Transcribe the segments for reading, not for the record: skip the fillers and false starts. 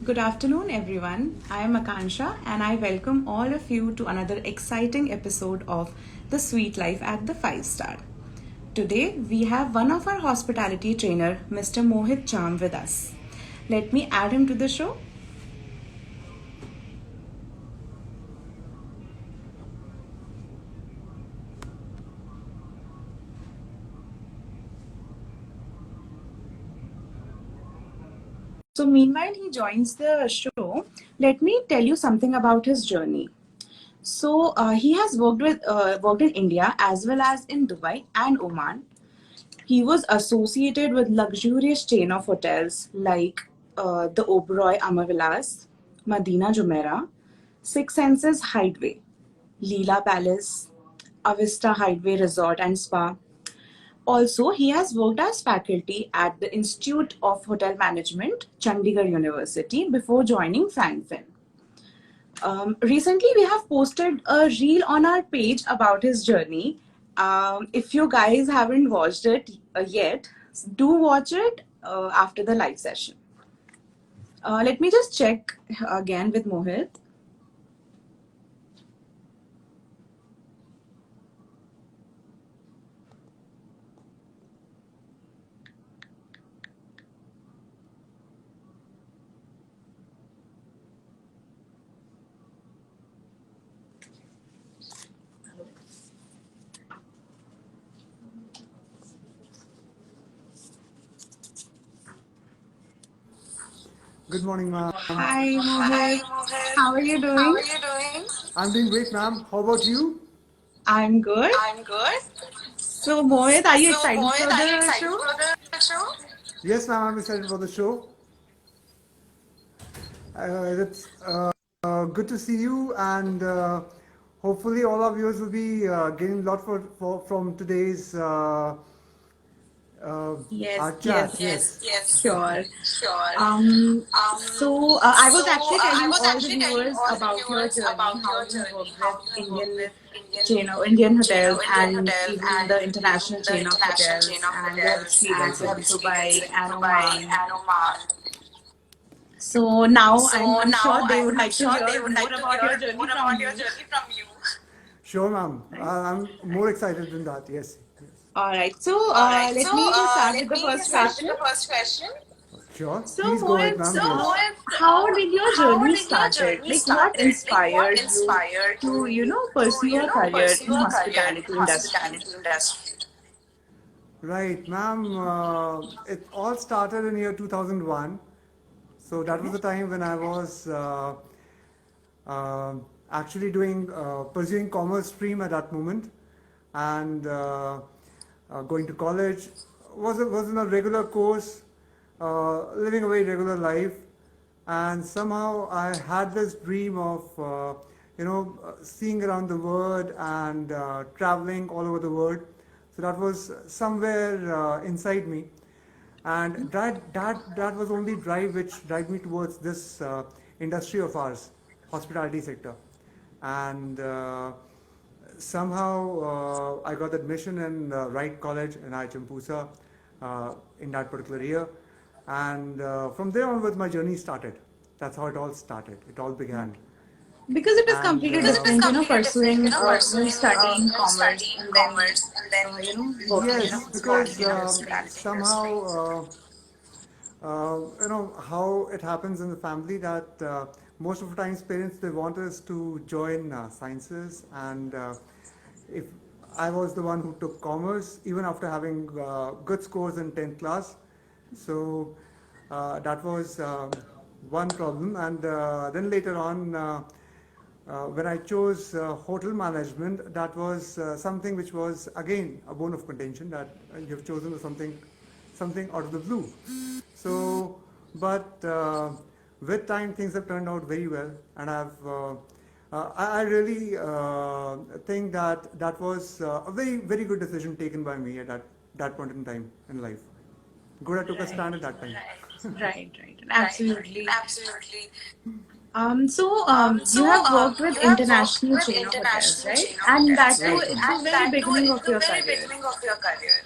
Good afternoon, everyone. I am Akansha, and I welcome all of you to another exciting episode of The Sweet Life at the 5 Star. Today, we have one of our hospitality trainer, Mr. Mohit Jhamb, with us. Let me add him to the show. So, meanwhile, he joins the show. Let me tell you something about his journey. He has worked in India as well as in Dubai and Oman. He was associated with luxurious chain of hotels like the Oberoi Amarvilas, Madina Jumeirah, Six Senses Hideaway, Leela Palace, Avista Hideaway Resort and Spa. Also, he has worked as faculty at the Institute of Hotel Management, Chandigarh University, before joining Frankfinn. Recently, we have posted a reel on our page about his journey. If you guys haven't watched it yet, do watch it after the live session. Let me just check again with Mohit. Good morning, ma'am. Hi, Mohit. How are you How doing? are you doing? I'm doing great, ma'am. How about you? I'm good. I'm good. So, Mohit, are you So, excited Mohit, for are you the excited show? for the show? Yes, ma'am. I'm excited for the show. It's good to see you, and hopefully, all our viewers will be getting a lot from today's uh, Yes, our chat. yes, Yes. sure. Sure. I was actually I telling was all the actually telling viewers all the about your viewers journey, about how your you have journey, worked with how you have worked Indian with Indian chain, Indian chain hotels of Indian and hotels even and the even international the chain of international chain hotels, of and you have hotels, experience and you in have experience Dubai in and Dubai Oman. and Oman. So now So I'm sure now they would I'm like to sure they hear would more like to about your hear journey more from about your you. journey from you. Sure, ma'am. Right? I'm more excited than that. Yes. All right. So All right. So let me start with let the me first start with question. the first question. Sure. So Please go ahead, Mohit, ma'am. Yes. how did your How journey did your started? journey Like, what started? Like, what inspired you inspired to, you to, pursue a career pursue in a career in hospitality industry? hospitality industry? Right, ma'am. It all started in year 2001. So that Okay. was the time when I was uh, actually doing pursuing commerce stream at that moment, and going to college was in a regular course, living a very regular life, and somehow I had this dream of seeing around the world and traveling all over the world. So that was somewhere inside me, and that was only drive which drive me towards this industry of ours, hospitality sector. And somehow I got admission in Wright College in Champusa in that particular year, and from there onwards my journey started. That's how it all started. It all began. Because it is And completely because it is different, completely different, pursuing, pursuing, studying commerce studying and then, commerce and then working in a yes, because hospitality industry. somehow how it happens in the family that most of the times parents they want us to join sciences, and if I was the one who took commerce even after having good scores in 10th class. So that was one problem, and then later on when I chose hotel management, that was something which was again a bone of contention, that you have chosen something out of the blue. So, but with time things have turned out very well, and I really think that that was a very good decision taken by me at that point in time in life. Good, I took a Right. stand at that time. Right. Right. Absolutely. Absolutely. You have worked with You have worked international with chain of hotels, international right? chain of And hotels, that too right? at the And very that too beginning at of the your very career. beginning of your career.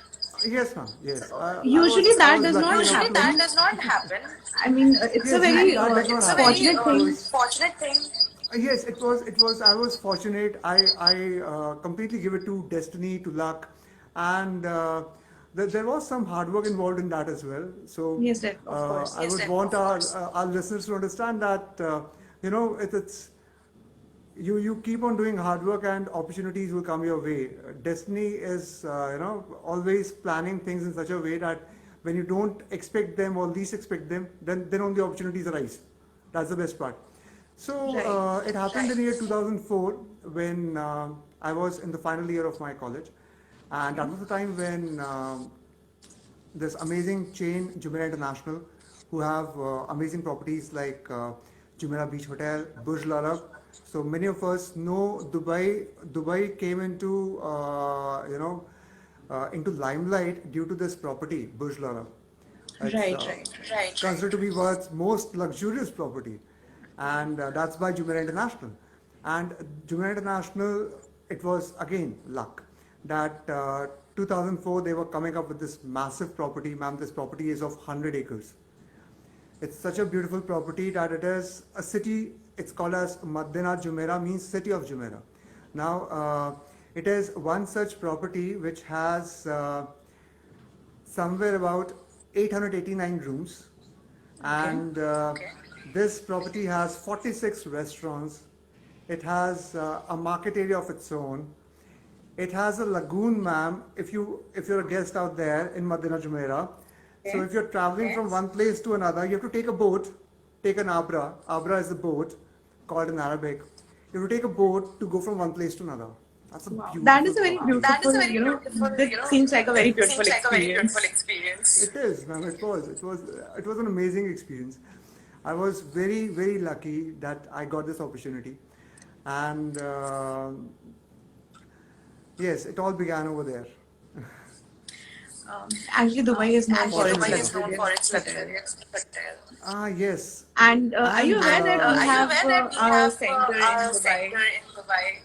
Yes, ma'am. Yes, Usually I that was does lucky not enough happen. to. I mean, it's a Yes, usually very that does not happen fortunate thing. because yes, it was. It was. I was fortunate. I completely give it to destiny, to luck, and there was some hard work involved in that as well. So Yes, that of course. I would want our listeners to understand that it's you keep on doing hard work and opportunities will come your way. Destiny is always planning things in such a way that when you don't expect them or least expect them, then only opportunities arise. That's the best part. So Right. it happened in the year 2004 when I was in the final year of my college, and that Okay. was the time when this amazing chain Jumeirah International, who have amazing properties like Jumeirah Beach Hotel, Burj Al Arab. So many of us know Dubai. Dubai came into limelight due to this property, Burj Al Arab. It's Right, right, right. considered to be world's most luxurious property, and that's by Jumeirah International. And Jumeirah International, it was again luck that 2004 they were coming up with this massive property. Ma'am, this property is of 100 acres. It's such a beautiful property that it is a city. It's called as Madinah Jumeirah, means city of Jumeirah. Now, it is one such property which has somewhere about 889 rooms, Okay. and this property has 46 restaurants. It has a market area of its own. It has a lagoon, ma'am. If you're a guest out there in Madinah Jumeirah, so Okay. if you're traveling from one place to another, you have to take a boat, take an abra. Abra is a boat called in Arabic. You have to take a boat to go from one place to another. That's a Wow. That beautiful is a very property. beautiful, that seems like a very beautiful experience. It is, ma'am. It was. It was an amazing experience. I was very, very lucky that I got this opportunity, and yes, it all began over there. Actually, Dubai is known for its Fortunately enough. luxurious hotel. Ah, yes, And are you and aware that we have our center in Dubai?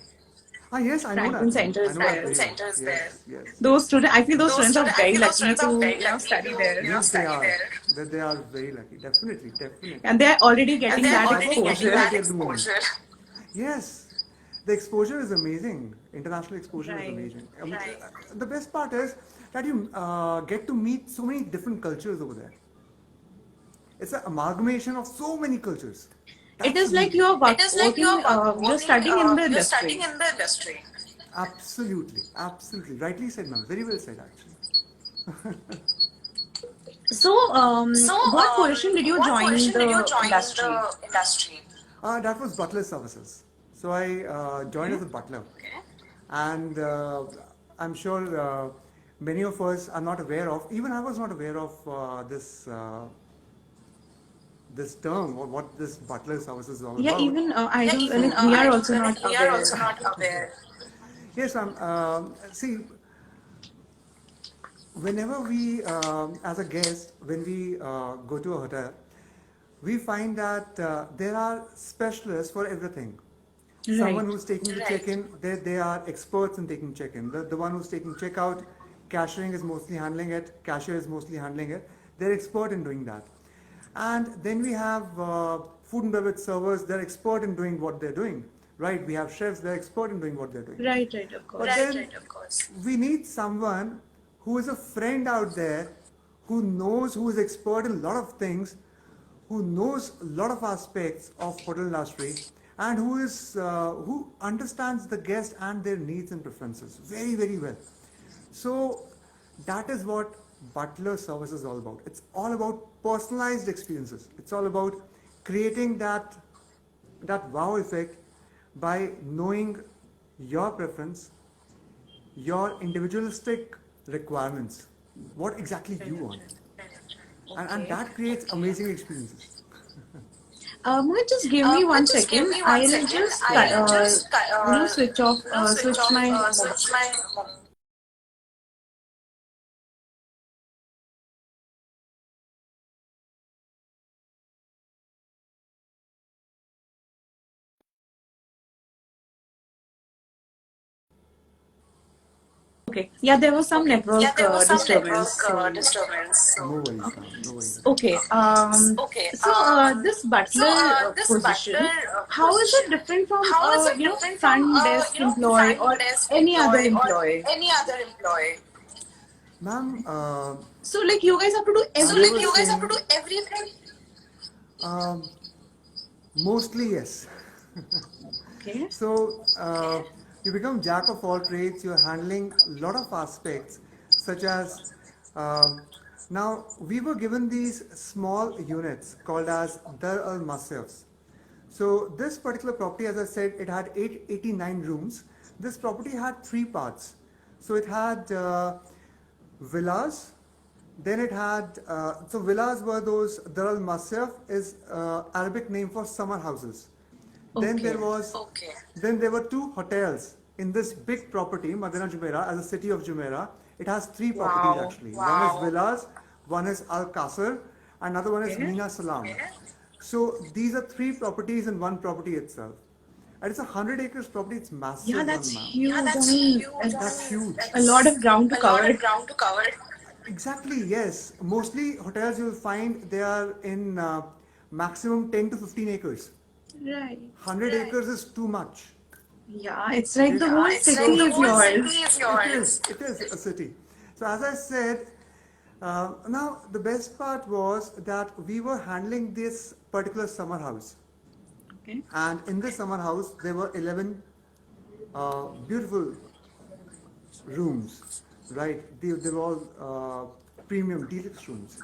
yes, I know Franklin that, ma'am. Center I is know that there. very well. Yes, yes. Those students, I feel those students are very lucky to study there, Yes, they are. They are very lucky. Definitely, definitely. and they are already getting See, that I was exposure. fortunate at the moment. Yes, the exposure is amazing. International exposure is Right. amazing. The best part is that you get to meet so many different cultures over there. It's an amalgamation of so many cultures. It That's the is like beauty. you are working, you're studying in the industry. Absolutely, absolutely. Rightly said, ma'am. Very well said, actually. So, what position did you join the industry? That was butler services. So I joined Okay. as a butler, and I'm sure many of us are not aware of. Even I was not aware of this term or what this butler services is all Yeah, about. even I don't So like. We are also not aware. yes, ma'am. See, whenever we, as a guest, when we go to a hotel, we find that there are specialists for everything. Someone Right. who's taking the check-in, they are experts in taking check-in. The one who's taking check-out, cashiering is mostly handling it, cashier is mostly handling it. They're expert in doing that. And then we have food and beverage servers, they're expert in doing what they're doing. Right? We have chefs, they're expert in doing what they're doing. Right, right, of But course. then we need someone who is a friend out there, who knows, who is expert in a lot of things, who knows a lot of aspects of hotel industry, and who understands the guest and their needs and preferences very, very well. So that is what butler service is all about. It's all about personalized experiences. It's all about creating that wow effect by knowing your preference, your individualistic requirements, what exactly you want, and Okay. that creates amazing experiences. Mohit, just give me 1 second. I'll just switch off, switch my mobile. Okay. Yeah, there was some Okay. Yeah, network there was some disturbance. network So disturbance. So, No worries, ma'am. No worries at all. okay. okay. This So butler this position, butler how is it position, different from how is it different from front desk employee front or desk any other employee or employee? any other employee? Ma'am, So like you guys have to do as So I like everything. was you guys have to saying, do everything. um, mostly yes. Okay. So you become jack of all trades. You're handling a lot of aspects, such as um, now we were given these small units called as Dar al Masifs. So this particular property, as I said, it had 889 rooms. This property had three parts. So it had villas. Then it had so villas were those Dar al Masif is Arabic name for summer houses. Then Okay. there was Okay. then there were two hotels in this big property, Madina Jumeirah, as a city of Jumeirah. It has three properties Wow. actually. One is villas, one is Al Qasr, another one is Okay. Mina Salam. So these are three properties in one property itself. And it's a 100 acres property, it's Yeah, massive that's one, ma'am. Yeah, huge. I that's mean, huge. I That's mean, huge. a lot of that's ground to a lot cover. of ground to cover. Exactly, yes. Mostly hotels you'll find they are in maximum 10 to 15 acres. Right. 100 Right. acres is too much. Yeah, it's like It, the Yeah, whole it's like city the is whole city yours. is it yours. is, it is a city. So as I said, now the best part was that we were handling this particular summer house. Okay. And in this summer house, there were 11 beautiful rooms, right? They were all premium deluxe rooms.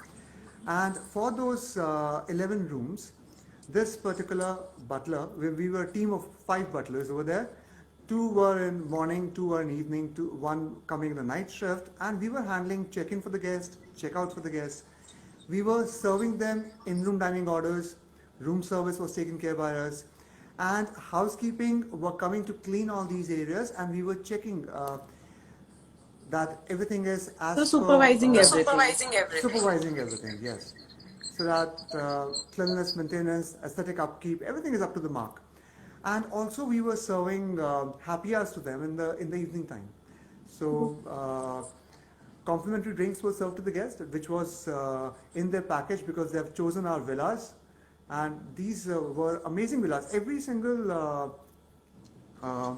And for those 11 rooms, this particular butler, we were a team of 5 butlers over there. 2 were in morning, 2 were in evening, one coming in the night shift, and we were handling check-in for the guest, check-out for the guest. We were serving them in-room dining orders, room service was taken care by us, and housekeeping were coming to clean all these areas, and we were checking that everything is So as per supervising everything. Supervising everything. supervising everything, yes. So that cleanliness, maintenance, aesthetic upkeep, everything is up to the mark. And also we were serving happy hours to them in the evening time. So complimentary drinks were served to the guests, which was in their package because they have chosen our villas. And these were amazing villas. Every single uh,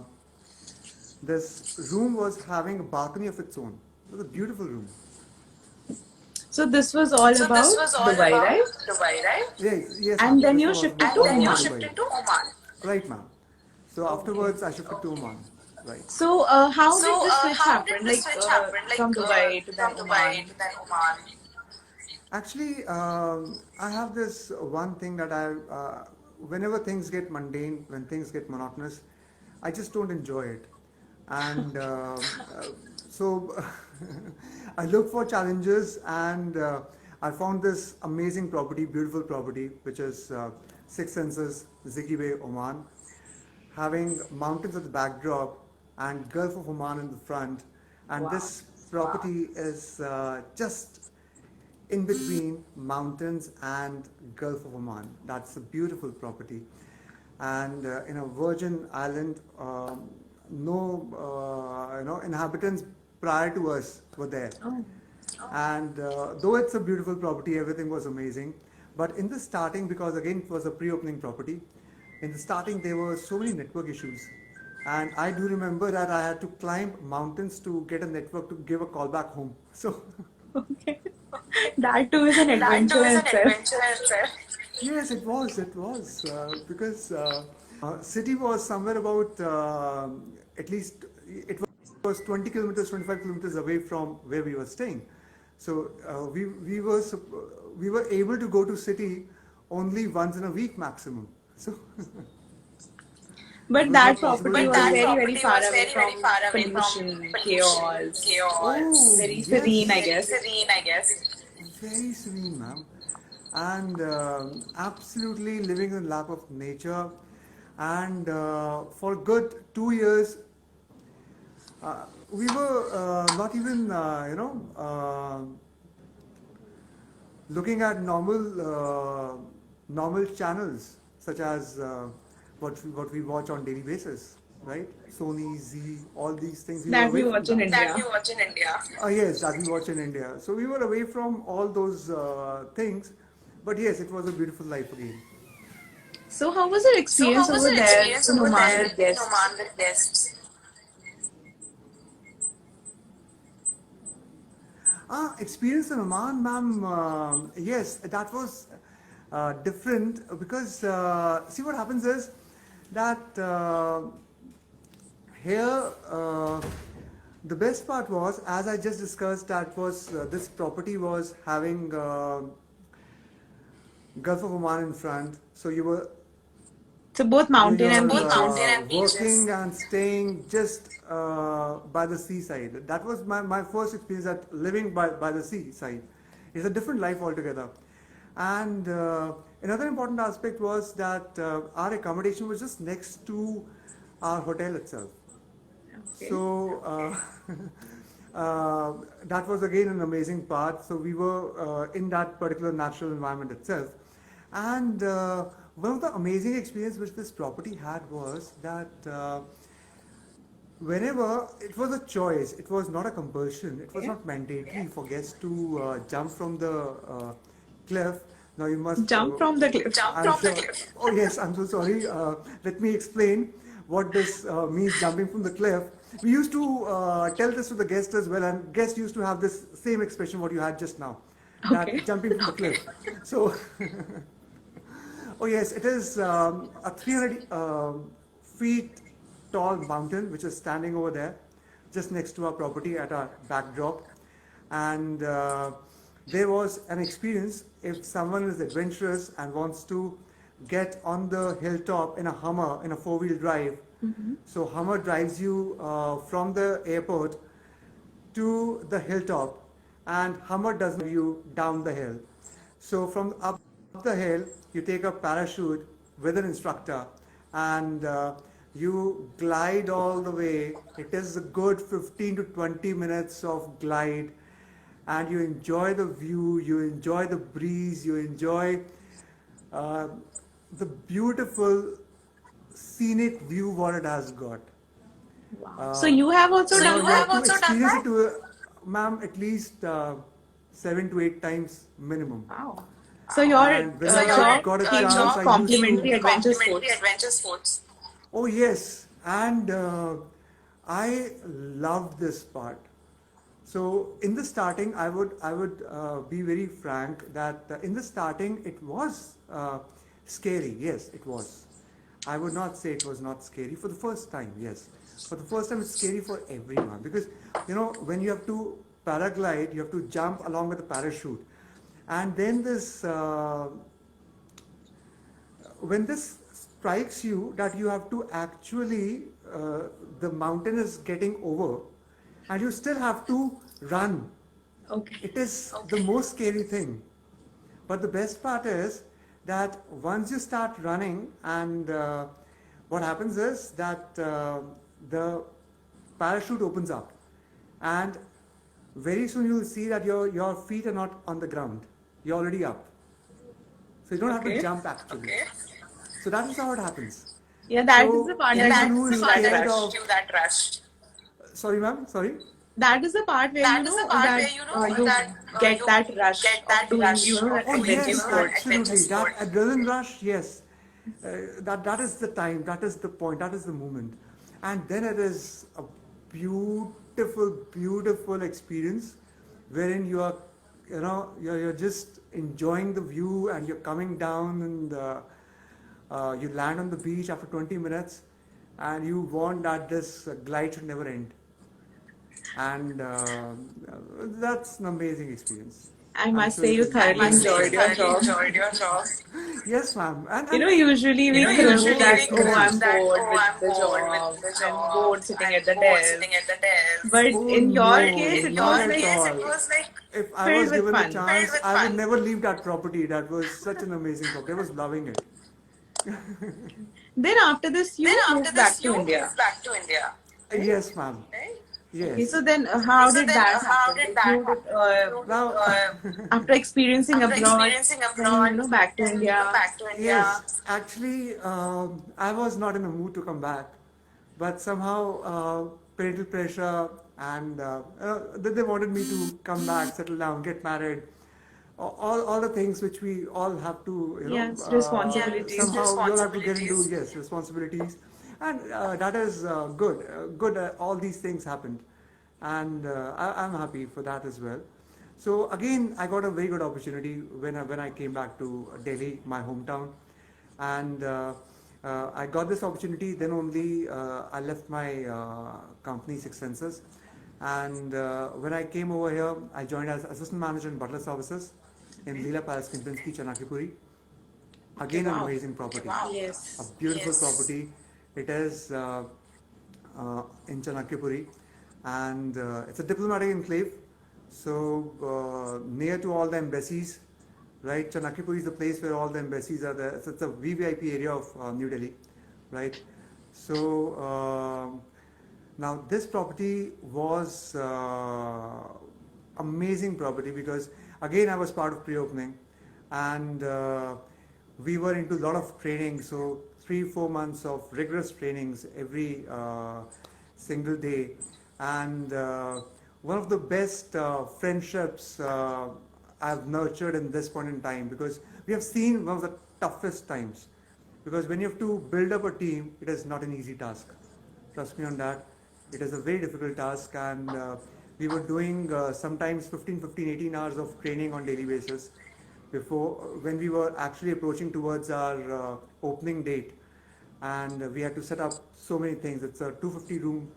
this room was having a balcony of its own. It was a beautiful room. So this was all So this about was all Dubai, about right? Dubai, right? Yes, yes, And ma'am. then This you was shifted to all Then you about Oman. Dubai. shifted to Oman. Right, ma'am. So Okay. afterwards, I shifted to Oman. Right. So how did So the switch how did happen? the Like switch happen? Like from Dubai to then from Dubai Oman? to then Oman? Actually, I have this one thing that whenever things get mundane, when things get monotonous, I just don't enjoy it. And so I look for challenges, and I found this amazing property, beautiful property, which is Six Senses, Ziggy Bay, Oman, having mountains at the backdrop and Gulf of Oman in the front. And Wow. this property is just in between mountains and Gulf of Oman. That's a beautiful property. And in a virgin island, no inhabitants prior to us were there. Oh. And though it's a beautiful property, everything was amazing. But in the starting, because again it was a pre-opening property, in the starting there were so many network issues. And I do remember that I had to climb mountains to get a network to give a call back home. So Okay. That too is an That too adventure is in an itself. adventure in itself. yes, it was because city was somewhere about at least it was 20 kilometers, 25 kilometers away from where we were staying. So we were able to go to city only once in a week maximum. So it But was not that possible property to But was that do. very, very property far was away very, very from far away from pollution, pollution, chaos, Oh chaos. very serene, I yes, Very guess. serene, I guess. very serene, ma'am, and absolutely living in the lap of nature. And for good 2 years, we were not even, looking at normal channels such as what we watch on daily basis. right? Sony, Z, all these things. We were That we away from watch in that. That India. we watch in India. Yes, that we watch in India. So we were away from all those things. But yes, it was a beautiful life again. So how was your So experience how was over your there experience in over Oman there with in guests? Oman with guests? Experience in Oman, ma'am. Yes, that was different because see what happens is that here the best part was, as I just discussed, that was this property was having Gulf of Oman in front, so So both mountain and you're Both mountain beaches. and beaches. working and staying just by the seaside. That was my first experience at living by the seaside. It's a different life altogether. And another important aspect was that our accommodation was just next to our hotel itself. Okay. So that was again an amazing part. So we were in that particular natural environment itself. And one of the amazing experience which this property had was that whenever it was a choice, it was not a compulsion, it was Okay. not mandatory for guests to jump from the cliff. Now you must, Jump from the cliff. Jump I'm from the sure, cliff. oh yes, I'm so sorry. Let me explain what this means jumping from the cliff. We used to tell this to the guests as well, and guests used to have this same expression what you had just now, Okay. that jumping from the cliff. So, oh yes, it is a 300 feet tall mountain which is standing over there, just next to our property at our backdrop. And there was an experience if someone is adventurous and wants to get on the hilltop in a Hummer in a four-wheel drive. So Hummer drives you from the airport to the hilltop, and Hummer doesn't drive you down the hill. So from up the hill, you take a parachute with an instructor, and you glide all the way. It is a good 15 to 20 minutes of glide, and you enjoy the view, you enjoy the breeze, you enjoy uh, the beautiful scenic view what it has got. Wow. So Uh, you have also you know, done you that? have to experience it to, ma'am, at least 7 to 8 times minimum. Wow. So your And So whenever I your job got a came chance, with job I used came complimentary to. with adventure complimentary sports. adventure sports. Oh yes, and I loved this part. So in the starting, I would be very frank that in the starting it was scary. Yes, it was. I would not say it was not scary for the first time. Yes, for the first time it's scary for everyone because when you have to paraglide, you have to jump along with the parachute, and then this when this strikes you that you have to actually the mountain is getting over and you still have to run. Okay. It is the most scary thing. But the best part is that once you start running, and what happens is that the parachute opens up, and very soon you will see that your feet are not on the ground. You're already up. So you don't have to Okay. jump actually. Okay. So that is how it happens. Yeah, that is the So part Yeah, that anyone that who is the gives is you part that that scared rush. gives of, you that rush. sorry ma'am, sorry. That is the part where That is the part that where you that get you that rush get of that doing rush of that Oh doing adventure yes, that sports. adventure absolutely. sport. That adrenaline rush, yes. That is the time. That is the point. That is the moment. And then it is a beautiful, beautiful experience, wherein you're just enjoying the view, and you're coming down, and you land on the beach after 20 minutes, and you want that this glide should never end. And that's an amazing experience. I I'm must sure say you you can I thoroughly must say you enjoyed your thoroughly job. enjoyed your job. Yes, ma'am. And Usually we Usually think more that, we oh, think I'm experiences. that, bored oh, with I'm the bored with job. the I'm job. bored sitting I'm at the bored desk. sitting at the desk. But Oh in your no, case, In it not was your at like case, it all. was like If I filled was with given a fun. filled chance, with I would fun. never leave that property. That was such an amazing property. I was loving it. Then after this, Then you after moved back this, to you India, moved back to India, right? Yes, ma'am. right? Okay, Yes. so then how So did then, that how happen? did Like that you did, happen? You, Now, after experiencing after abroad, experiencing then abroad, back to then India. back to India. yes, actually, I was not in a mood to come back. but somehow parental pressure and they wanted me to come back, settle down, get married, all the things which we all have to, Yes, somehow responsibilities. we all have to get into, yes, responsibilities, and that is good. Good. All these things happened, and I'm happy for that as well. So again, I got a very good opportunity when I came back to Delhi, my hometown, and I got this opportunity. Then only I left my company, Six Senses, and when I came over here, I joined as assistant manager in butler services in Leela Palace, Kempinski, Chanakipuri. Okay, Again, an wow. amazing property, a Yes. beautiful property. It is in Chanakipuri, and it's a diplomatic enclave, so near to all the embassies. Right, Chanakipuri is the place where all the embassies are there. So it's a VVIP area of New Delhi, right? So now this property was amazing property because again I was part of pre-opening, and we were into a lot of training. So 3-4 months of rigorous trainings every single day, and one of the best friendships I've nurtured in this point in time, because we have seen one of the toughest times. Because when you have to build up a team, it is not an easy task. Trust me on that. It is a very difficult task, and we were doing sometimes 15, 18 hours of training on daily basis before when we were actually approaching towards our opening date, and we had to set up so many things. It's a 250 room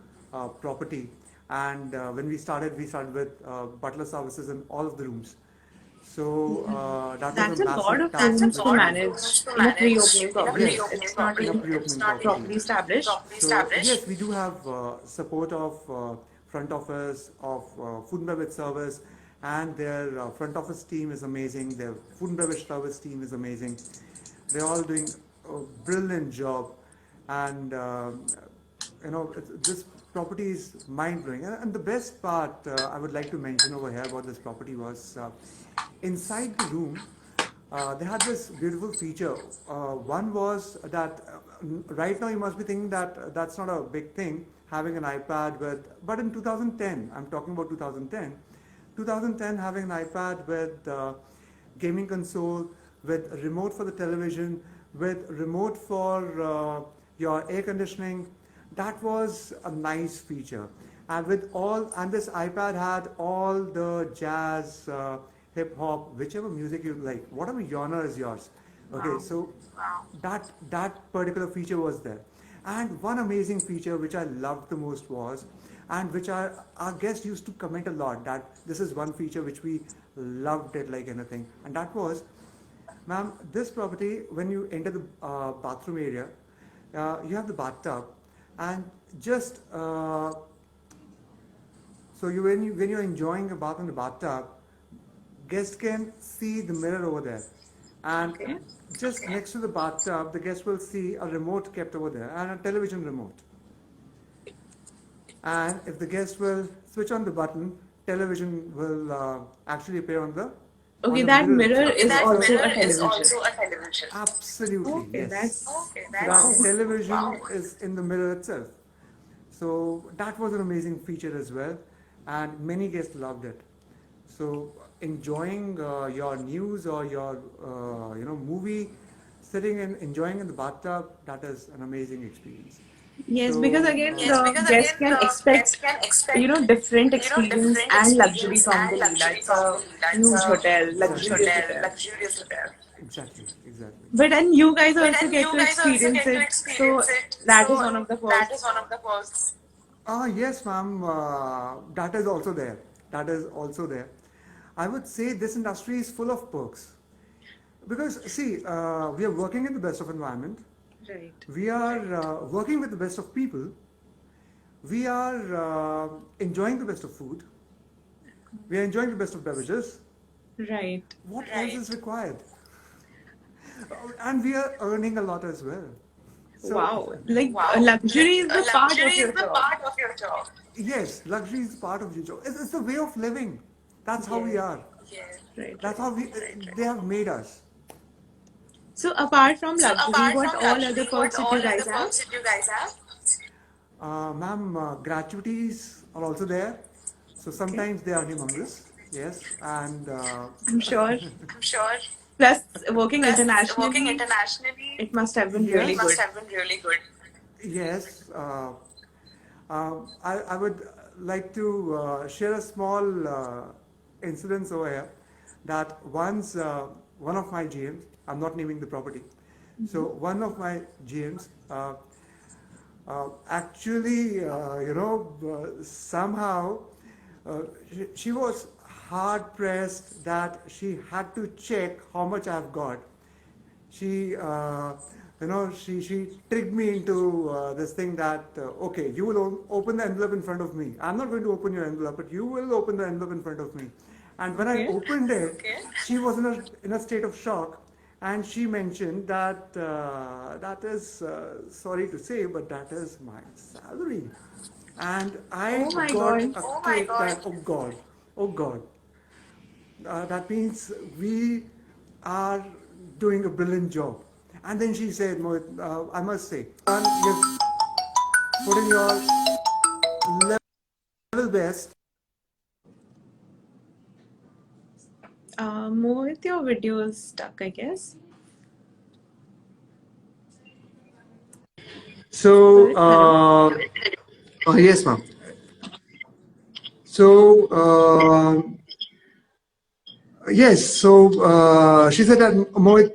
property, and when we started with butler services in all of the rooms. So that was a That's a lot massive of task rooms at to the time. manage in a pre-opening property. Yes, It's not in a even pre-opening properly property. established. So yes, we do have support of front office, of food and beverage service, and their front office team is amazing. Their food and beverage service team is amazing. They're all doing a brilliant job, and this property is mind blowing. And the best part I would like to mention over here about this property was inside the room. They had this beautiful feature. One was that right now you must be thinking that that's not a big thing having an iPad with, but in 2010, I'm talking about 2010, 2010 having an iPad with gaming console, with remote for the television, with remote for your air conditioning. That was a nice feature. And with all, and this iPad had all the jazz, hip hop, whichever music you like, whatever genre is yours. Okay, so that particular feature was there. And one amazing feature which I loved the most was, and which our guests used to comment a lot, that this is one feature which we loved it like anything. And that was, ma'am, this property, when you enter the bathroom area, you have the bathtub, and just so when you're enjoying a bath in the bathtub, guests can see the mirror over there, and Okay. just next to the bathtub, the guest will see a remote kept over there and a television remote. And if the guest will switch on the button, television will actually appear on Okay, the that mirror mirror itself. is That also mirror a is television. also a television. Absolutely, Okay, yes. that's The wow. television is in the mirror itself. So that was an amazing feature as well, and many guests loved it. So enjoying your news or your movie, sitting and enjoying in the bathtub, that is an amazing experience. Yes, because So again, Yes, the because guest again, can the expect, guests can expect, different experience different and luxury experience from the and Leela. luxury It's from the a Leela. It's huge a hotel, huge exactly, luxurious hotel, hotel. luxurious hotel. exactly. But then you guys But also then get you to guys also experience get to it, so experience it. that is So one of the that is perks. one of the perks. Yes, ma'am. That is also there. That is also there. I would say this industry is full of perks because see, we are working in the best of environment. Right. We are working with the best of people. We are enjoying the best of food. We are enjoying the best of beverages. Right. What else is required? And we are earning a lot as well. So Wow. Like Wow. luxury Like is the part luxury of your is the job. part of your job. yes, luxury is part of your job. It's a way of living. That's how we Yes. are. Yes. Right, That's right. how they have made us. So apart from So luxury, apart what from all other luxury, what perks did all you other guys have? perks did you guys have? Ma'am, gratuities are also there. So Okay. sometimes they are humongous, yes, and I'm sure. I'm sure. Plus, working Plus, working internationally, internationally, it must have been it really yes, must good. have been really good. yes. I would like to share a small incident over here that once one of my GMs, I'm not naming the property, so one of my GMs actually, somehow she was hard pressed that she had to check how much I've got. She, she tricked me into this thing that, okay, you will open the envelope in front of me. I'm not going to open your envelope, but you will open the envelope in front of me. And when I Okay. opened it, Okay. she was in a state of shock, and she mentioned that that is, sorry to say, but that is my salary. And I Oh my got God. a Oh my kick God. that, oh God, that means we are doing a brilliant job. And then she said, Mohit, I must say, you've put in your level best. Mohit, your video is stuck, I guess. So, Sorry. Hello. yes, ma'am. So, yes, so she said that Mohit,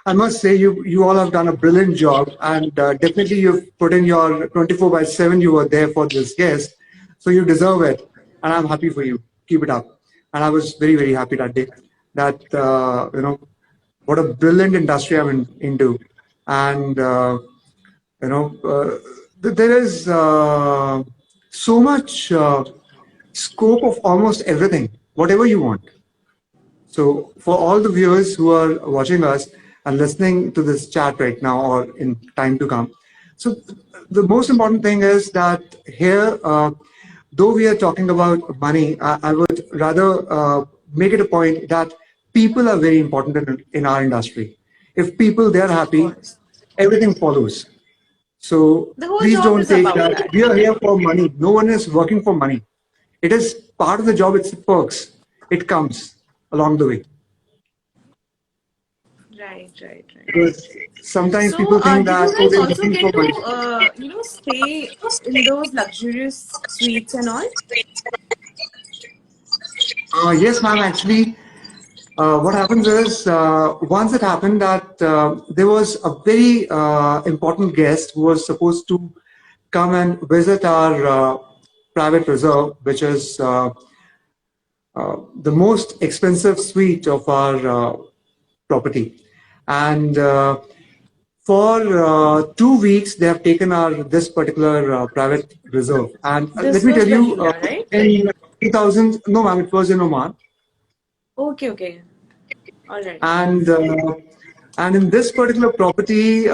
I must say you all have done a brilliant job, and definitely you've put in your 24/7. You were there for this guest, so you deserve it, and I'm happy for you. Keep it up. And I was very happy that day. That what a brilliant industry into, and there is so much scope of almost everything, whatever you want. So, for all the viewers who are watching us and listening to this chat right now or in time to come, so the most important thing is that here, though we are talking about money, I would rather make it a point that people are very important in our industry. If people they're Of happy, course. everything follows. So The whole please job don't is take about that that. we are here for money. No one is working for money. It is part of the job. It's perks. It comes along the way. Right, right, right. Because sometimes So, people think did you that, oh, guys they're also looking get for to, money. stay in those luxurious suites and all? Yes, ma'am. Actually, what happens is once it happened that there was a very important guest who was supposed to come and visit our private reserve, which is the most expensive suite of our property. And for 2 weeks, they have taken our this particular private reserve. And let This me was tell you, Bahia, right? in 2000, no, ma'am, it was in Oman. Okay, okay. All right. And in this particular property,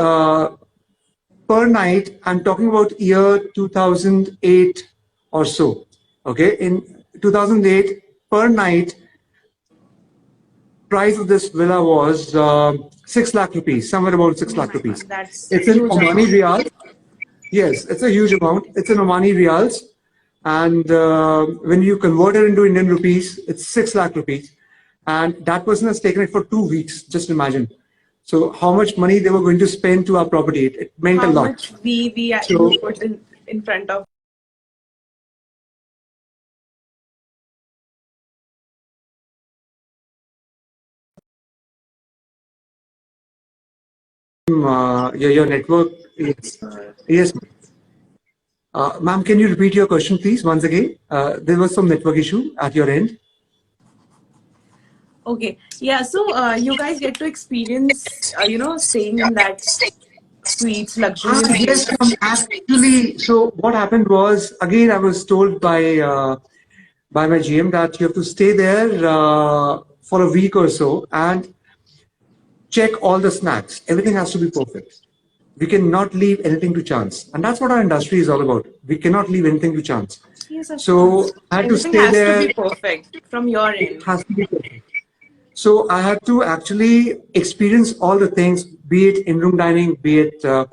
per night, I'm talking about year 2008 or so. Okay, in 2008, per night, price of this villa was 6 lakh rupees, somewhere about 6 Oh lakh my rupees. God, that's It's in huge Omani amount. riyals. Yes, it's a huge amount. It's in Omani riyals. And when you convert it into Indian rupees, it's 6 lakh rupees. And that person has taken it for 2 weeks. Just imagine. So how much money they were going to spend to our property. It meant a How lot. much V So you put in front of. your network is, yes. Ma'am, can you repeat your question, please, once again? There was some network issue at your end. Okay, yeah. So, you guys get to experience, staying in that suites, luxurious Yes, suites. actually. So what happened was, again, I was told by my GM that you have to stay there for a week or so and check all the snacks. Everything has to be perfect. We cannot leave anything to chance, and that's what our industry is all about. We cannot leave anything to chance. Yes, of So course. I had to Everything stay has to be there. perfect from your It end. has to be perfect. So I had to actually experience all the things, be it in-room dining, be it uh,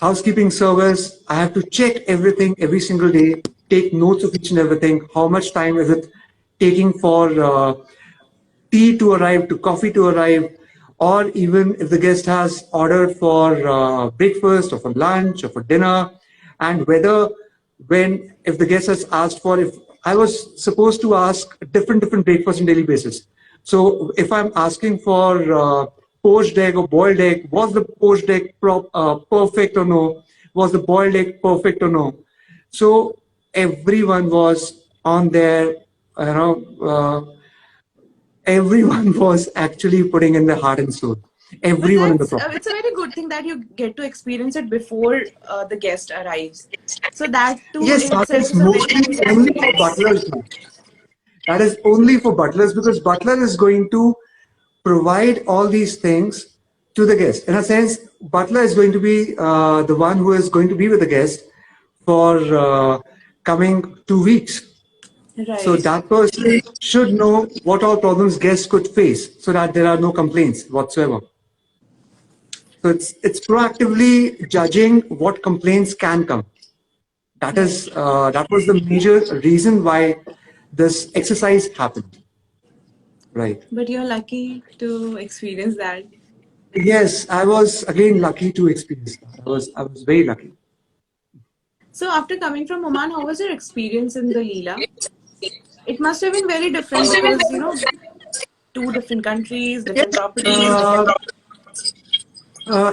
housekeeping service. I have to check everything every single day, take notes of each and everything. How much time is it taking for tea to arrive, to coffee to arrive, or even if the guest has ordered for breakfast or for lunch or for dinner, and whether when if the guest has asked for, if I was supposed to ask different breakfast on daily basis. So if I'm asking for poached egg or boiled egg, was the poached egg perfect or no? Was the boiled egg perfect or no? So everyone was on their, everyone was actually putting in their heart and soul. But Everyone in the that's property. it's a very good thing that you get to experience it before the guest arrives. So that too Yes, in that itself is is a very mostly good only for experience. butlers. That is only for butlers because butler is going to provide all these things to the guest. In a sense, butler is going to be the one who is going to be with the guest for coming 2 weeks. So Right. that person should know what all problems guests could face so that there are no complaints whatsoever. So it's proactively judging what complaints can come. Right. That was the major reason why this exercise happened. Right. But you're lucky to experience that. Yes, I was again lucky to experience that. I was very lucky. So after coming from Oman, how was your experience in the Leela? It must have been very different because two different countries, different Yes, properties, different.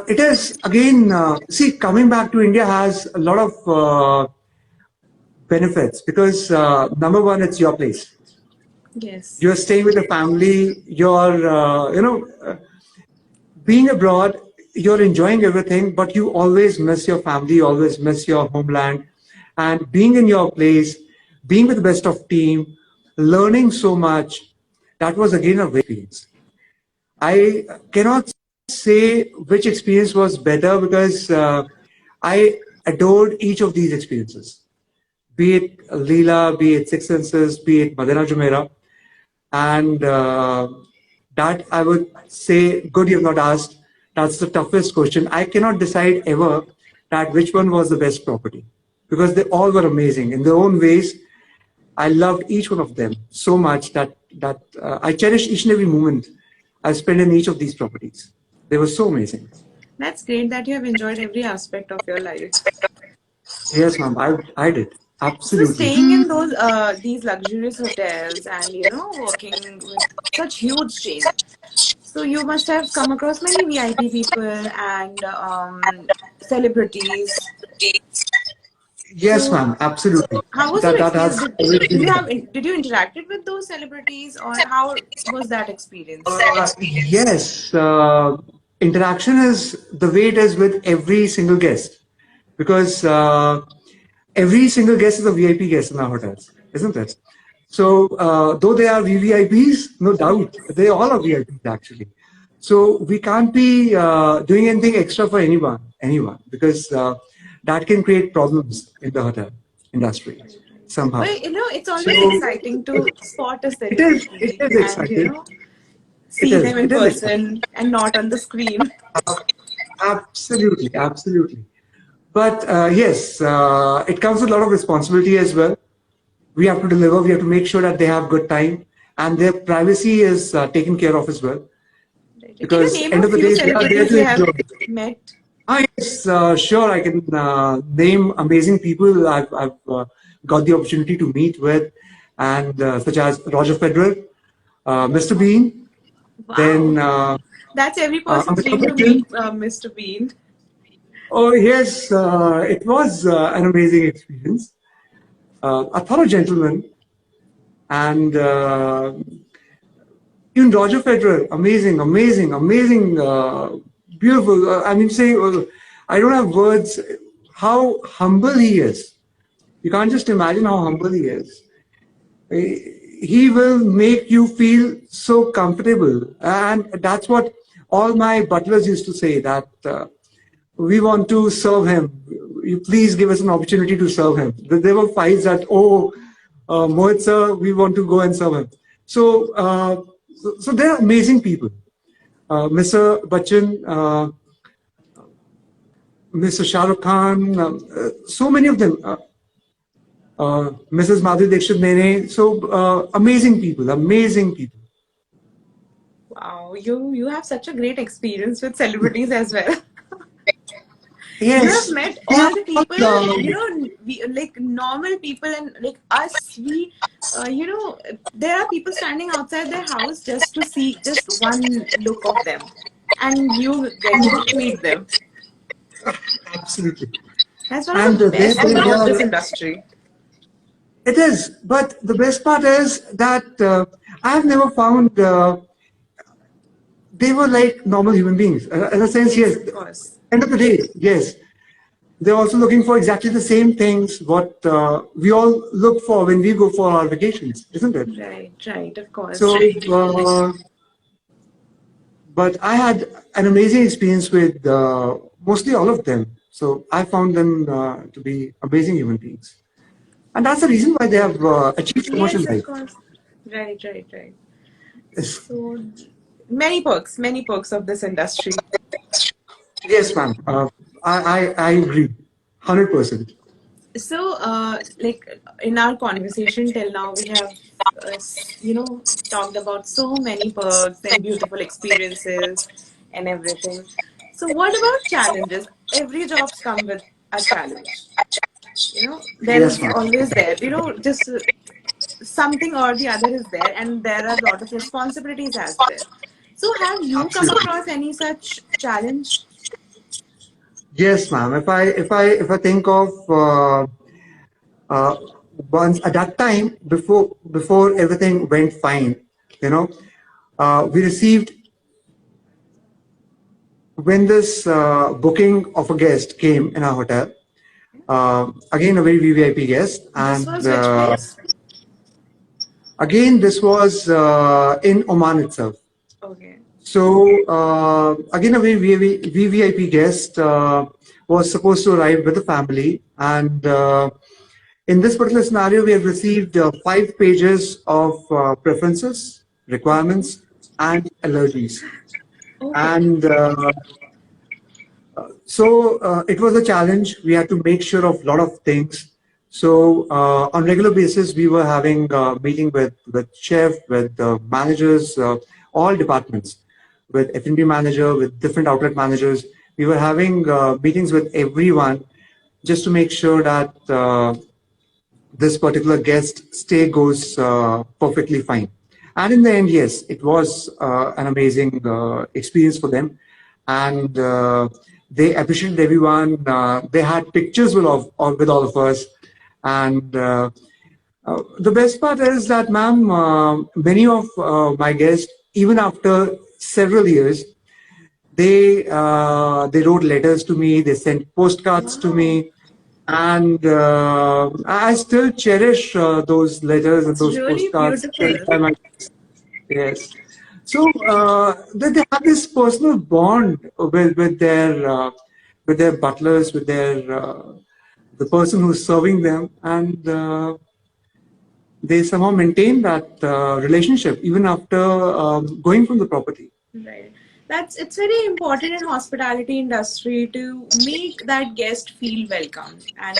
it is again. See, coming back to India has a lot of benefits because number one, it's your place. Yes. You're staying with the family. You're being abroad, you're enjoying everything, but you always miss your family, you always miss your homeland. And being in your place, being with the best of team, learning so much, that was again a great experience. I cannot say which experience was better because I adored each of these experiences, be it Leela, be it Six Senses, be it Madina Jumeirah. And that I would say, good you have not asked. That's the toughest question. I cannot decide ever that which one was the best property because they all were amazing in their own ways. I loved each one of them so much that I cherish each and every moment I spent in each of these properties. They were so amazing. That's great that you have enjoyed every aspect of your life. Yes, ma'am, I did. So Absolutely. staying in these luxurious hotels and working with such huge chains. So you must have come across many VIP people and celebrities. Yes, So ma'am, absolutely. how was your That experience? has always Did been you there. have did you interacted with those celebrities or how was that experience? Yes, interaction is the way it is with every single guest because every single guest is a VIP guest in our hotels, isn't it? So, though they are VVIPs, no doubt, they all are VIPs actually. So, we can't be doing anything extra for anyone, because that can create problems in the hotel industry somehow. But it's So, always exciting to spot a it celebrity is and exciting. see them in It is exciting. person and not on the screen. Absolutely, absolutely. But yes, it comes with a lot of responsibility as well. We have to deliver. We have to make sure that they have good time and their privacy is taken care of as well. Right. Can you Because name end a of the few day, they are there celebrities you to have enjoy. met? Ah, yes, sure. I can name amazing people I've got the opportunity to meet with, and such as Roger Federer, Mr. Bean, Wow. then That's every person's Amitabh dream to Bachchan. meet Mr. Bean. Oh yes, it was an amazing experience. A thorough gentleman, and even Roger Federer, amazing, beautiful. I mean, say, I don't have words. How humble he is. You can't just imagine how humble he is. He will make you feel so comfortable, and that's what all my butlers used to say. That we want to serve him. You please give us an opportunity to serve him. There were fights that, oh, Mohit sir, we want to go and serve him. So, so they're amazing people. Mr. Bachchan, Mr. Shah Rukh Khan, so many of them, Mrs. Madhuri Dixit Nene, so amazing people, amazing people. Wow, you have such a great experience with celebrities as well. You have Yes, met they are all the not, people, like normal people, and like us, there are people standing outside their house just to see just one look of them, and you get to meet them. absolutely. That's one of And the they, best thing they of this are, industry. it is, but the best part is that I have never found they were like normal human beings. In a sense, Yes, yes. of course. End of the day, yes. They're also looking for exactly the same things what we all look for when we go for our vacations, isn't it? Right, right, of course. So, but I had an amazing experience with mostly all of them. So I found them to be amazing human beings. And that's the reason why they have achieved so much in Yes, of life. course. Right, right, right. Yes, So many perks of this industry. yes ma'am. I agree. 100%. So, like in our conversation till now, we have, talked about so many perks and beautiful experiences and everything. So, what about challenges? Every jobs come with a challenge. There Yes, is ma'am. always there. Just something or the other is there, and there are a lot of responsibilities as well. So, have you come Absolutely. across any such challenge? Yes, ma'am. If I think of uh, once at that time before everything went fine, you know, we received when this booking of a guest came in our hotel. Again, a very VVIP guest, This and was which place? again this was in Oman itself. Okay. So again, a very VVIP guest was supposed to arrive with the family, and in this particular scenario, we have received 5 pages of preferences, requirements, and allergies. Okay. And so it was a challenge. We had to make sure of a lot of things. So on regular basis, we were having meeting with chef, with managers, all departments, with F&B manager, with different outlet managers. We were having meetings with everyone just to make sure that this particular guest stay goes perfectly fine. And in the end, yes, it was an amazing experience for them. And they appreciated everyone. They had pictures with all of us. And the best part is that, ma'am, many of my guests, even after several years, they wrote letters to me. They sent postcards to Wow. me, and I still cherish those letters and It's those really postcards. beautiful. Yes. So they have this personal bond with their butlers, with their the person who's serving them, and they somehow maintain that relationship even after going from the property. Right. It's very important in hospitality industry to make that guest feel welcome and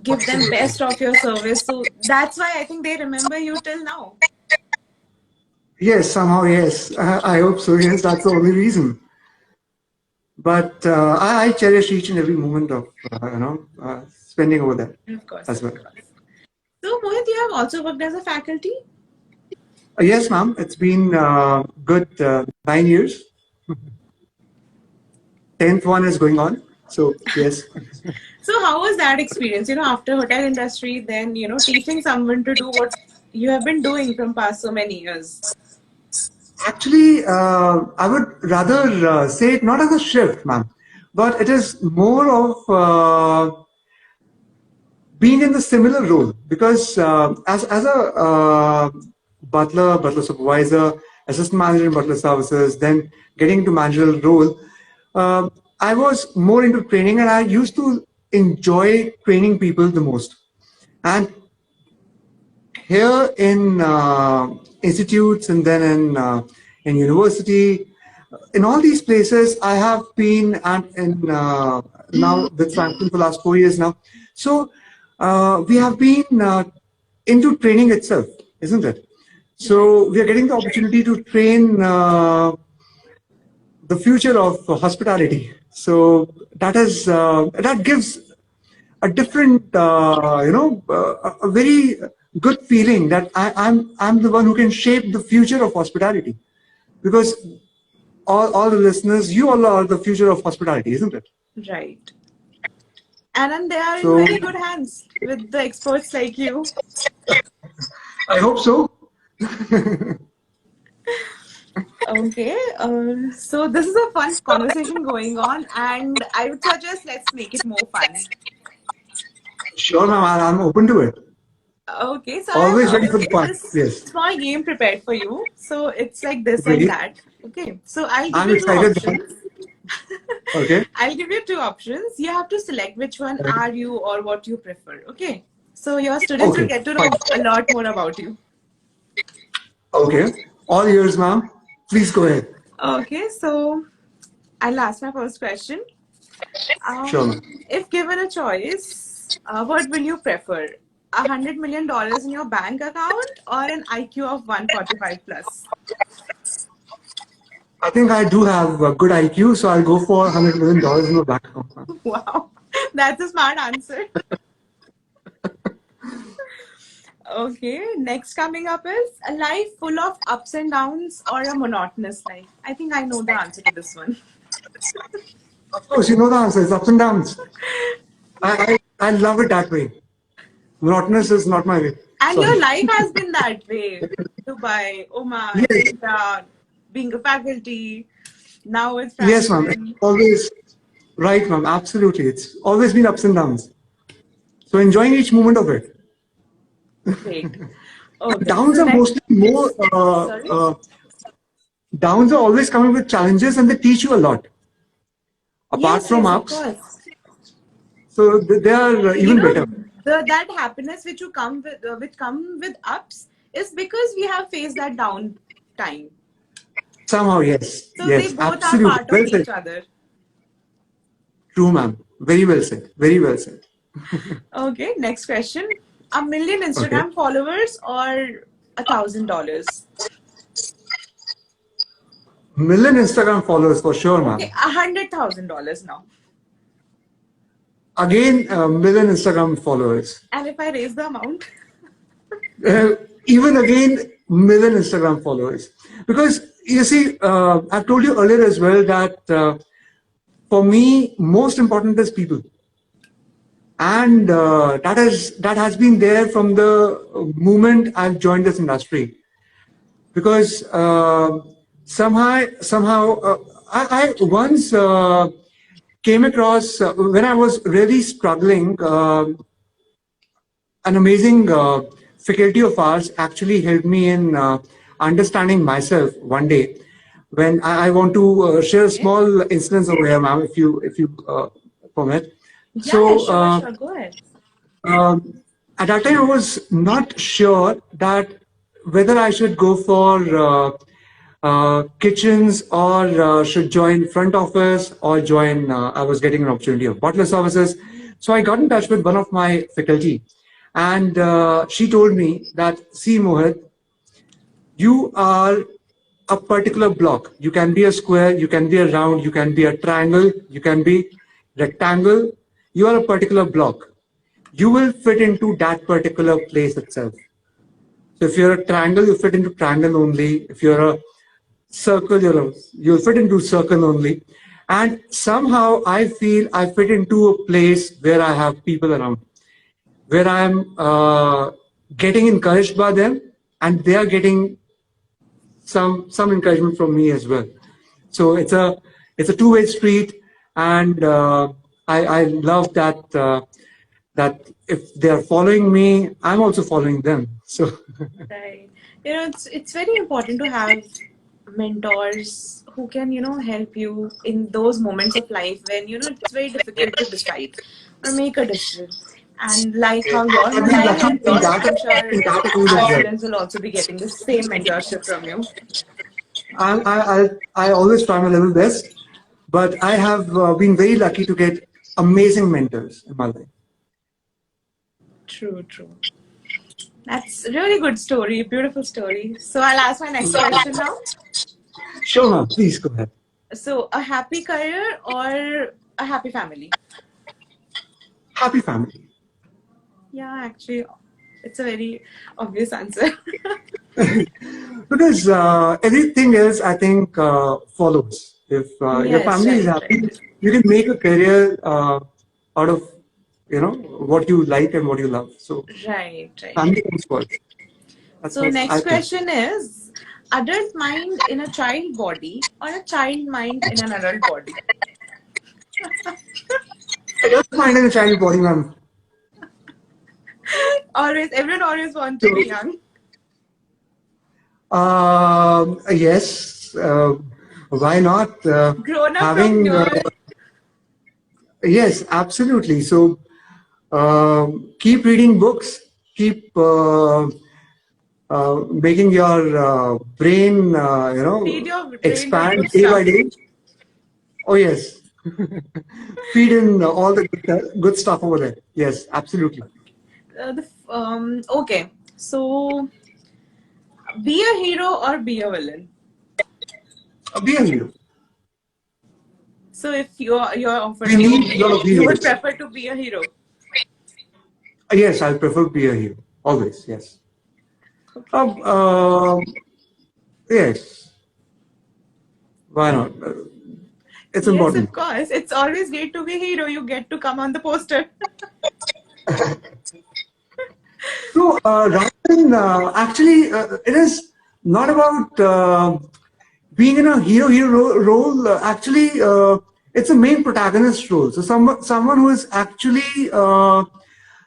give them Absolutely. best of your service. So that's why I think they remember you till now. Yes, somehow, yes. I hope so. Yes, that's the only reason. But I cherish each and every moment of spending over there Of course, as of well. course. So Mohit, you have also worked as a faculty. Yes, ma'am. It's been good 9 years. 10th one is going on. So yes. So how was that experience? After hotel industry, then teaching someone to do what you have been doing from past so many years. Actually, I would rather say it not as a shift, ma'am, but it is more of being in the similar role because as a butler supervisor, assistant manager in butler services, then getting into managerial role, I was more into training, and I used to enjoy training people the most. And here in institutes and then in university, in all these places, I have been and in now with Frankfinn for the last 4 years now. So we have been into training itself, isn't it? So we are getting the opportunity to train the future of hospitality. So that gives a different, a very good feeling that I'm the one who can shape the future of hospitality. Because all the listeners, you all are the future of hospitality, isn't it? Right. And then they are in So very good hands with the experts like you. I hope so. Okay, so this is a fun conversation going on, and I would suggest let's make it more fun. Sure, ma'am, I'm open to it. Okay, so I Always ready have for the fun. this Yes. small game prepared for you. So it's like this and Great. that. Okay, so I'll give I'm you two excited. options. Okay. I'll give you two options. You have to select which one are you or what you prefer. Okay, so your students will Okay. get to Fine. know a lot more about you. Okay. All yours, ma'am. Please go ahead. Okay, so I'll ask my first question. Sure, ma'am. If given a choice, what will you prefer? $100 million in your bank account or an IQ of 145 plus? I think I do have a good IQ, so I'll go for $100 million in my bank account, ma'am. Wow, that's a smart answer. Okay, next coming up is a life full of ups and downs or a monotonous life. I think I know the answer to this one. Of course, you know the answer. It's ups and downs. I love it that way. Monotonous is not my way. And your Sorry. life has been that way. Dubai, Oman, Yes. India, being a faculty, now it's Yes, ma'am. It's Frankfinn. always right, ma'am. Absolutely. It's always been ups and downs. So enjoying each moment of it. Great. Okay, Downs so are next, mostly more. sorry? Downs are always coming with challenges, and they teach you a lot. Apart Yes, from yes, of ups, course. so they are You even know, better. that happiness which you come with, which come with ups, is because we have faced that down time. Somehow, yes, So they yes, both are absolutely. part of Well said. each other. True, ma'am. Very well said. Very well said. Okay, next question. 1 million Okay. Instagram followers or $1,000? Million Instagram followers for sure, Okay, ma'am. $100,000 now. Again, million Instagram followers. And if I raise the amount? Uh, Even again, million Instagram followers. Because you see, I've told you earlier as well that for me, most important is people. And that has been there from the moment I've joined this industry. Because somehow I once came across when I was really struggling. An amazing faculty of ours actually helped me in understanding myself one day. When I want to share a Okay. small instance over here, ma'am, if you permit. Yeah, So sure, sure. Go ahead. at that time, I was not sure that whether I should go for kitchens or should join front office or join. I was getting an opportunity of butler services, so I got in touch with one of my faculty, and she told me that, see, Mohit, you are a particular block. You can be a square, you can be a round, you can be a triangle, you can be rectangle. You are a particular block. You will fit into that particular place itself. So if you're a triangle, you fit into triangle only. If you're a circle, you'll fit into circle only. And somehow I feel I fit into a place where I have people around, where I'm getting encouraged by them, and they are getting some encouragement from me as well. So it's a two-way street, and I love that that if they are following me, I'm also following them. So Right. It's very important to have mentors who can, help you in those moments of life when, it's very difficult to decide or make a decision. And like how you're I've been making lucky mentors, I'm sure in that field our as well. students will also be getting the same mentorship from you. I always try my level best, but I have been very lucky to get amazing mentors in my life. True, true. That's a really good story, beautiful story. So I'll ask my next question now. Sure, ma'am. Please go ahead. So, a happy career or a happy family? Happy family. Yeah, actually, it's a very obvious answer. Because everything else, I think, follows. If your Yes, family is right, happy, right. you can make a career out of, what you like and what you love. So Right, right. family comes first. That's So, what I next think. question is adult mind in a child body or a child mind in an adult body? I don't find in a child body, ma'am. Always, everyone always wants to So, be young. yes, why not? Grown up from Having, here. yes, absolutely. So, keep reading books, keep making your brain, Feed your brain with expand good day by stuff. day. Oh, yes. Feed in all the good stuff over there. Yes, absolutely. Okay, so be a hero or be a villain. Be a hero. So if you're offered We a need role, a lot of you would heroes. prefer to be a hero. Yes, I prefer be a hero. Always, yes. Um, Okay. uh, yes. Why not? It's Yes, important. of course. It's always great to be a hero. You get to come on the poster. So, rather than actually, it is not about being in a hero role. Actually, it's a main protagonist role. So, someone who is actually,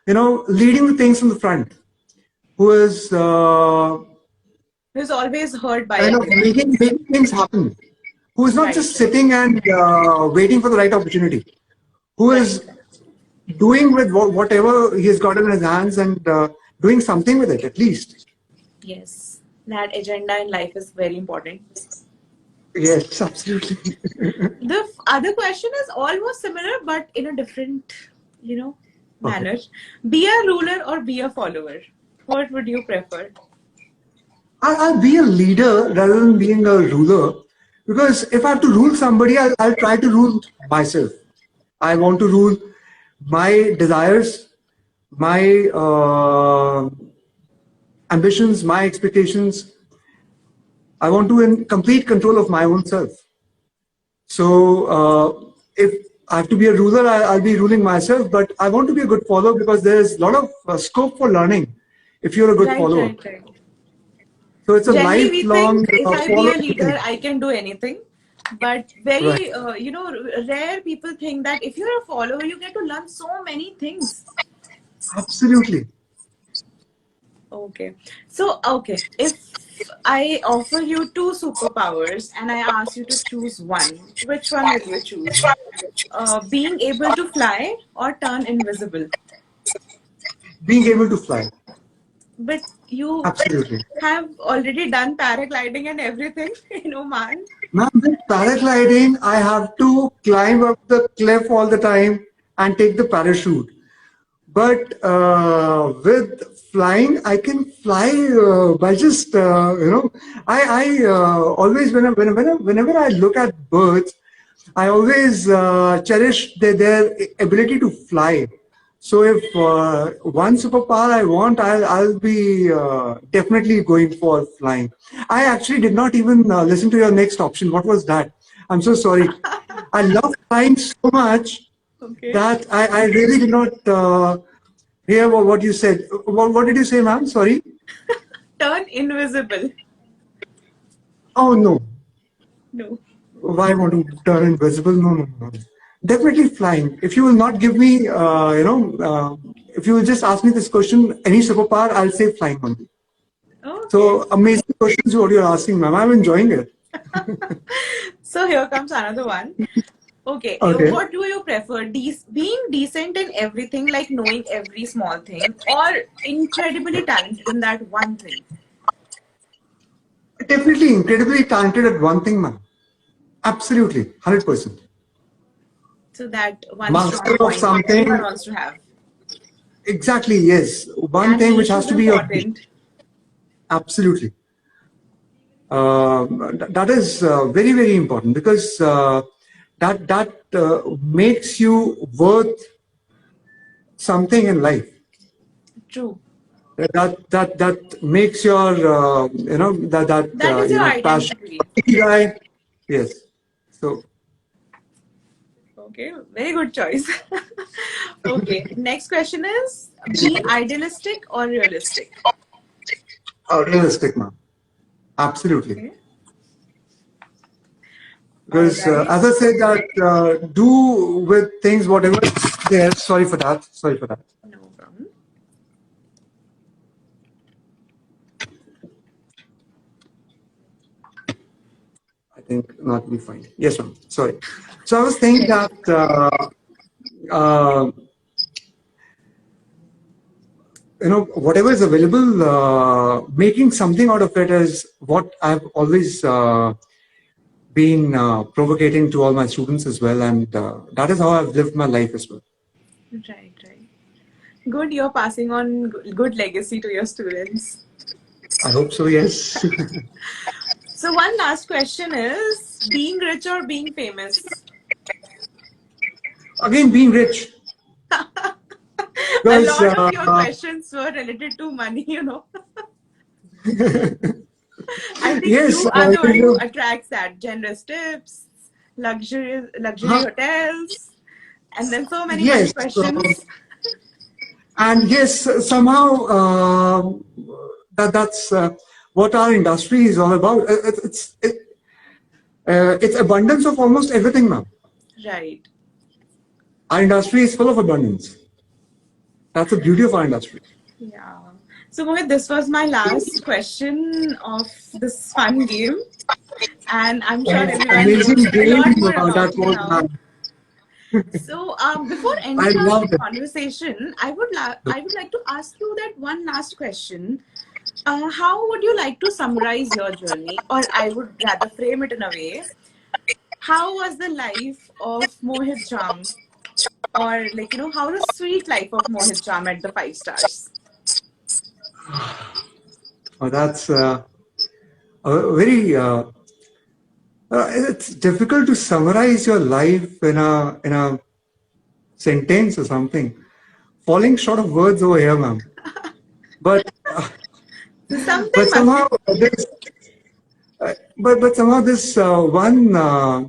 leading the things from the front, who is Who's always hurt by kind of everyone. making things happen, who is not Right, just right, sitting and waiting for the right opportunity, who right. is doing with whatever he has got in his hands and doing something with it at least. Yes. That agenda in life is very important. Yes, absolutely. The other question is almost similar, but in a different, Okay. manner. Be a ruler or be a follower? What would you prefer? I'll be a leader rather than being a ruler, because if I have to rule somebody, I'll try to rule myself. I want to rule my desires, my ambitions, my expectations. I want to in complete control of my own self. So if I have to be a ruler, I'll be ruling myself, but I want to be a good follower because there's a lot of scope for learning if you're a good Right, follower. right, right. So it's a Generally, we lifelong think if I be follow a leader, thing. I can do anything. But Right. very, rare people think that if you're a follower, you get to learn so many things. Absolutely. Okay. So, okay. If I offer you two superpowers and I ask you to choose one, which one would you choose? Being able to fly or turn invisible? Being able to fly. But you Absolutely. have already done paragliding and everything in Oman. Now, with paragliding, I have to climb up the cliff all the time and take the parachute. But with flying, I can fly by just, I always, whenever I look at birds, I always cherish their ability to fly. So if one superpower I want, I'll be definitely going for flying. I actually did not even listen to your next option. What was that? I'm so sorry. I love flying so much Okay. that I really did not hear what you said. What did you say, ma'am? Sorry. Turn invisible. Oh no. No. Why want to turn invisible? No, no, no. Definitely flying. If you will not give me, if you will just ask me this question, any superpower, I'll say flying only. Okay. So amazing questions what you're asking, ma'am. I'm enjoying it. So here comes another one. Okay, Okay. what do you prefer? Being decent in everything, like knowing every small thing, or incredibly talented in that one thing? Definitely incredibly talented at one thing, ma'am. Absolutely, 100%. So that one Master strong of point what something. everyone wants to have. Exactly, yes. One And thing which niche has is to be a important. absolutely. That is very, very important because that makes you worth something in life. True. That makes your That is your passion identity. guy. Yes. So Okay, very good choice. Okay, next question is be idealistic or realistic? realistic, man. Absolutely. Okay. All Because right. as I said, that do with things whatever is there. Sorry for that. Sorry for that. No problem. I think not be fine. Yes, ma'am. Sorry. So I was saying Yes. that uh, whatever is available, making something out of it is what I've always been provocating to all my students as well, and that is how I've lived my life as well. Right, right. Good, you're passing on good legacy to your students. I hope so. Yes. So one last question is being rich or being famous? Again, being rich. A Because lot of your questions were related to money, I think yes, you are the one who you attracts that. Generous tips, luxury know, hotels, and then so many money yes, questions. and yes, somehow that's what our industry is all about. It's abundance of almost everything now. Right. Our industry is full of abundance. That's the beauty of our industry. Yeah. So Mohit, this was my last question of this fun game. And I'm sure everyone Amazing knows a game lot more that about you was now. done. So before I ending our loved it. conversation, I would like to ask you that one last question. How would you like to summarize your journey, or I would rather frame it in a way? How was the life of Mohit Jhamb, or how the sweet life of Mohit Jhamb at the 5 stars? Oh, that's a very. It's difficult to summarize your life in a sentence or something. Falling short of words over here, ma'am. But So something but must be somehow this but somehow this one a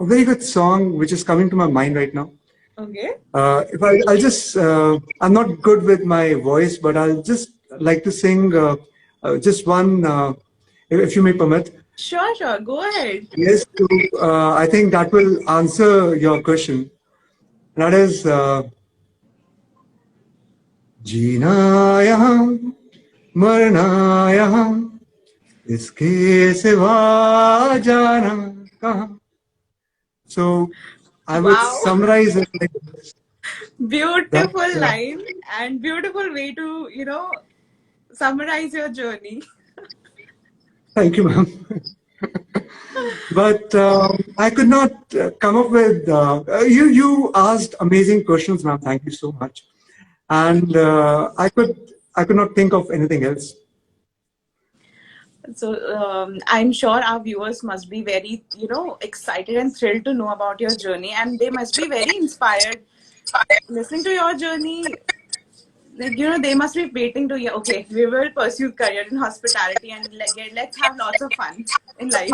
very good song which is coming to my mind right now. okay. If I'll just I'm not good with my voice, but I'll just like to sing just one, if you may permit. Sure, sure. Go ahead. Yes, so, I think that will answer your question. That is, जीना यहाँ मरना यहाँ इसके सिवा जाना कहाँ. So I would Wow. summarize it like this. That Beautiful line and beautiful way to, summarize your journey. thank you, ma'am. But I could not come up with. You asked amazing questions, ma'am. Thank you so much. And I could not think of anything else. So I'm sure our viewers must be very, excited and thrilled to know about your journey, and they must be very inspired listening to your journey. Like, they must be waiting to hear, okay, we will pursue career in hospitality and let's have lots of fun in life.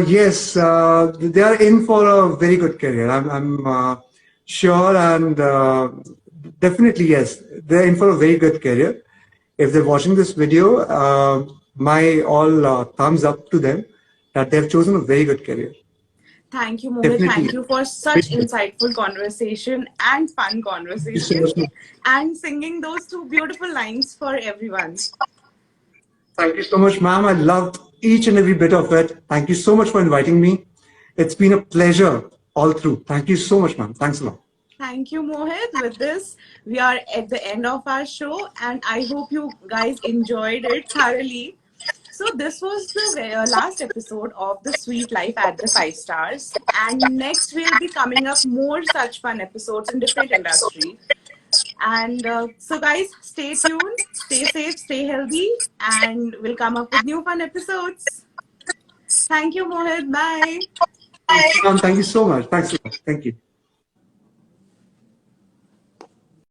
Yes, they are in for a very good career. I'm sure, and definitely yes, they're in for a very good career. If they're watching this video, my all thumbs up to them that they have chosen a very good career. Thank you, Mohit. Definitely. Thank you for such insightful conversation and fun Thank you so conversation much, ma'am. and singing those two beautiful lines for everyone. Thank you so much, ma'am. I loved each and every bit of it. Thank you so much for inviting me. It's been a pleasure all through. Thank you so much, ma'am. Thanks a lot. Thank you, Mohit. With this, we are at the end of our show, and I hope you guys enjoyed it thoroughly. So this was the last episode of the Sweet Life at the Five Stars, and next we'll be coming up more such fun episodes in different industry. And so, guys, stay tuned, stay safe, stay healthy, and we'll come up with new fun episodes. Thank you, Mohit. Bye. Thank you so much. Thanks a lot. Thank you.